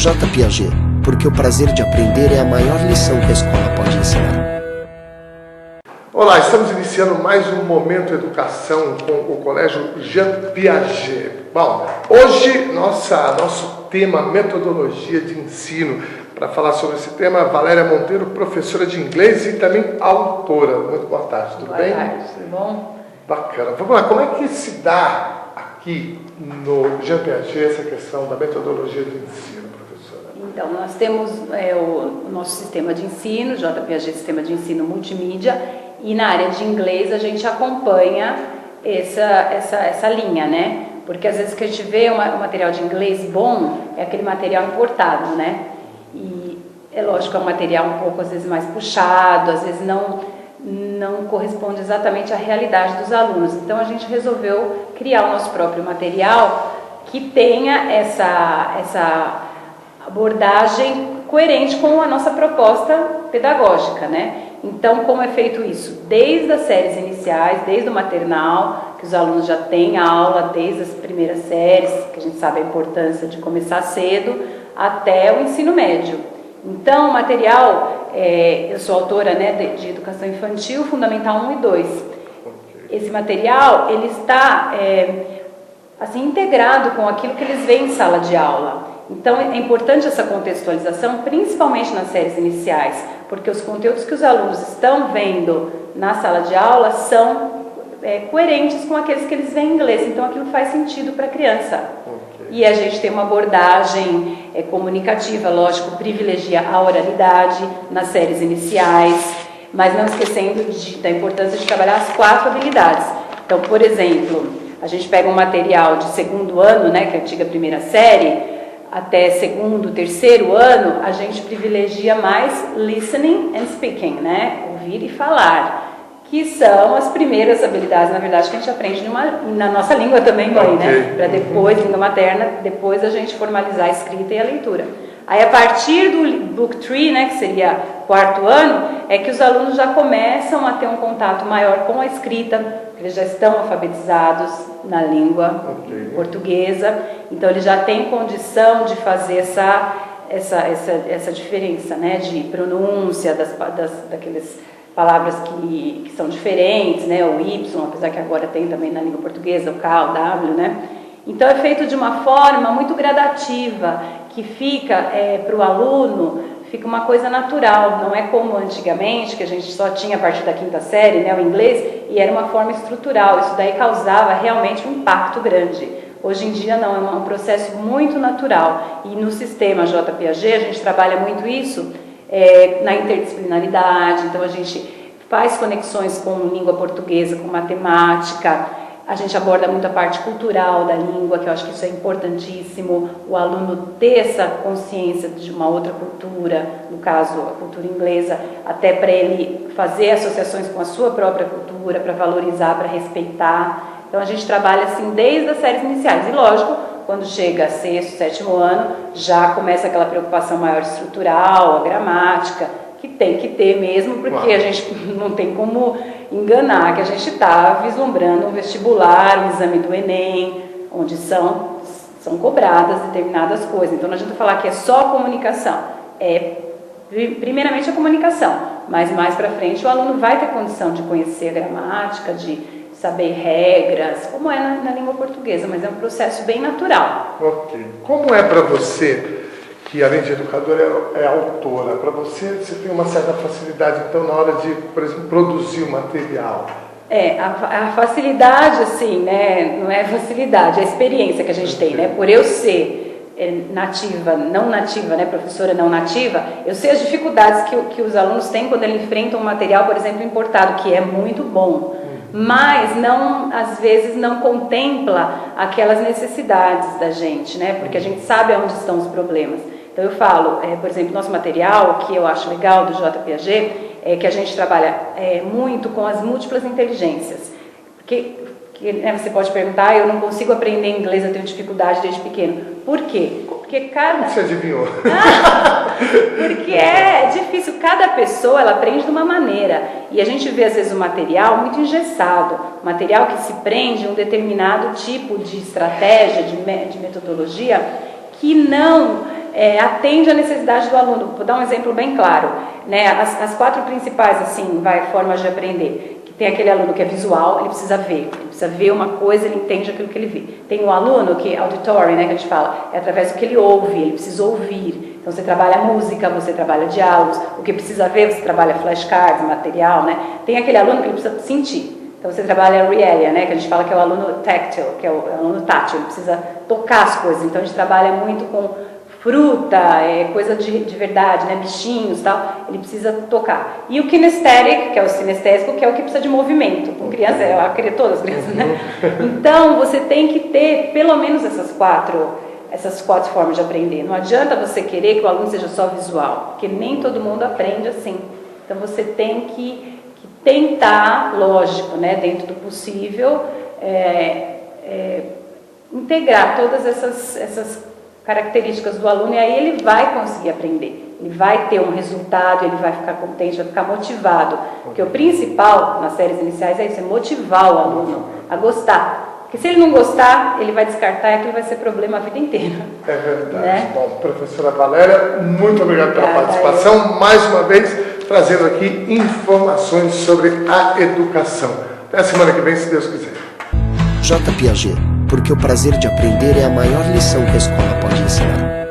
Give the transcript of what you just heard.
J. Piaget, porque o prazer de aprender é a maior lição que a escola pode ensinar. Olá, estamos iniciando mais um Momento Educação com o Colégio Jean Piaget. Bom, hoje nosso tema metodologia de ensino. Para falar sobre esse tema, Valéria Monteiro, professora de inglês e também autora. Muito boa tarde, tudo bem? Boa tarde, tudo bom? Bacana. Vamos lá, como é que se dá aqui no Jean Piaget essa questão da metodologia de ensino, professora? Então, nós temos o nosso sistema de ensino, J. Piaget Sistema de Ensino Multimídia, e na área de inglês a gente acompanha essa linha, né? Porque às vezes que a gente vê um material de inglês bom é aquele material importado, né? E é lógico que é um material um pouco às vezes mais puxado, às vezes não corresponde exatamente à realidade dos alunos. Então a gente resolveu criar o nosso próprio material que tenha essa abordagem coerente com a nossa proposta pedagógica, né? Então, como é feito isso? Desde as séries iniciais, desde o maternal, que os alunos já têm aula desde as primeiras séries, que a gente sabe a importância de começar cedo, até o ensino médio. Então, o material, eu sou autora, né, de Educação Infantil, Fundamental 1 e 2. Esse material, ele está assim, integrado com aquilo que eles veem em sala de aula. Então, é importante essa contextualização, principalmente nas séries iniciais, porque os conteúdos que os alunos estão vendo na sala de aula são coerentes com aqueles que eles veem em inglês. Então, aquilo faz sentido para a criança. E a gente tem uma abordagem comunicativa, lógico, privilegia a oralidade nas séries iniciais, mas não esquecendo da importância de trabalhar as 4 habilidades. Então, por exemplo, a gente pega um material de segundo ano, né, que é a antiga primeira série, até segundo, terceiro ano, a gente privilegia mais listening and speaking, né? Ouvir e falar, que são as primeiras habilidades, na verdade, que a gente aprende na nossa língua também, mãe, né? Para depois, língua materna, depois a gente formalizar a escrita e a leitura. Aí, a partir do Book 3, né, que seria 4º ano, é que os alunos já começam a ter um contato maior com a escrita, eles já estão alfabetizados na língua portuguesa, então eles já têm condição de fazer essa diferença, né, de pronúncia daquelas palavras que são diferentes, né, o Y, apesar que agora tem também na língua portuguesa, o K, o W, né. Então é feito de uma forma muito gradativa, que fica para o aluno, fica uma coisa natural, não é como antigamente, que a gente só tinha a partir da 5ª série, né, o inglês, e era uma forma estrutural, isso daí causava realmente um impacto grande. Hoje em dia não, é um processo muito natural, e no sistema J. Piaget a gente trabalha muito isso na interdisciplinaridade, então a gente faz conexões com língua portuguesa, com matemática. A gente aborda muito a parte cultural da língua, que eu acho que isso é importantíssimo, o aluno ter essa consciência de uma outra cultura, no caso a cultura inglesa, até para ele fazer associações com a sua própria cultura, para valorizar, para respeitar. Então a gente trabalha assim desde as séries iniciais, e lógico, quando chega 6º, 7º ano, já começa aquela preocupação maior estrutural, a gramática, que tem que ter mesmo, porque a gente não tem como enganar que a gente está vislumbrando um vestibular, um exame do Enem, onde são cobradas determinadas coisas. Então não adianta falar que é só comunicação, primeiramente a comunicação, mas mais para frente o aluno vai ter condição de conhecer a gramática, de saber regras, como é na língua portuguesa, mas é um processo bem natural. Ok. Como é para você, que além de educadora é autora, para você tem uma certa facilidade, então, na hora de, por exemplo, produzir o material? A facilidade, assim, né, não é facilidade, é a experiência que a gente tem, né, por eu ser nativa, não nativa, né, professora não nativa, eu sei as dificuldades que os alunos têm quando eles enfrentam um material, por exemplo, importado, que é muito bom, mas não, às vezes não contempla aquelas necessidades da gente, né, porque a gente sabe onde estão os problemas. Então eu falo, por exemplo, nosso material, que eu acho legal do J. Piaget, é que a gente trabalha muito com as múltiplas inteligências. Porque né, você pode perguntar, eu não consigo aprender inglês, eu tenho dificuldade desde pequeno. Por quê? Porque cada... Você adivinhou? Porque é difícil, cada pessoa ela aprende de uma maneira. E a gente vê às vezes o material muito engessado, material que se prende a um determinado tipo de estratégia, de metodologia, que não atende à necessidade do aluno. Vou dar um exemplo bem claro, né? As 4 principais, assim, formas de aprender. Tem aquele aluno que é visual, ele precisa ver uma coisa, ele entende aquilo que ele vê. Tem o aluno que é auditory, né, que a gente fala, é através do que ele ouve, ele precisa ouvir. Então você trabalha música, você trabalha diálogos, o que precisa ver, você trabalha flashcards, material, né? Tem aquele aluno que ele precisa sentir. Então você trabalha realia, né, que a gente fala que é o aluno tactile, que é o aluno tátil, ele precisa tocar as coisas. Então a gente trabalha muito com fruta, coisa de verdade, né, bichinhos e tal, ele precisa tocar. E o kinesthetic, que é o sinestésico, que é o que precisa de movimento. Com criança, todas as crianças, né? Então, você tem que ter pelo menos essas quatro formas de aprender. Não adianta você querer que o aluno seja só visual, porque nem todo mundo aprende assim. Então, você tem que tentar, lógico, né, dentro do possível, integrar todas essas características do aluno, e aí ele vai conseguir aprender, ele vai ter um resultado, ele vai ficar contente, vai ficar motivado, porque o principal nas séries iniciais é isso, é motivar o aluno a gostar, porque se ele não gostar, ele vai descartar e aquilo vai ser problema a vida inteira. É verdade. Né? Bom, professora Valéria, muito obrigado pela participação, mais uma vez trazendo aqui informações sobre a educação. Até a semana que vem, se Deus quiser. J. Piaget, porque o prazer de aprender é a maior lição que a escola pode ensinar.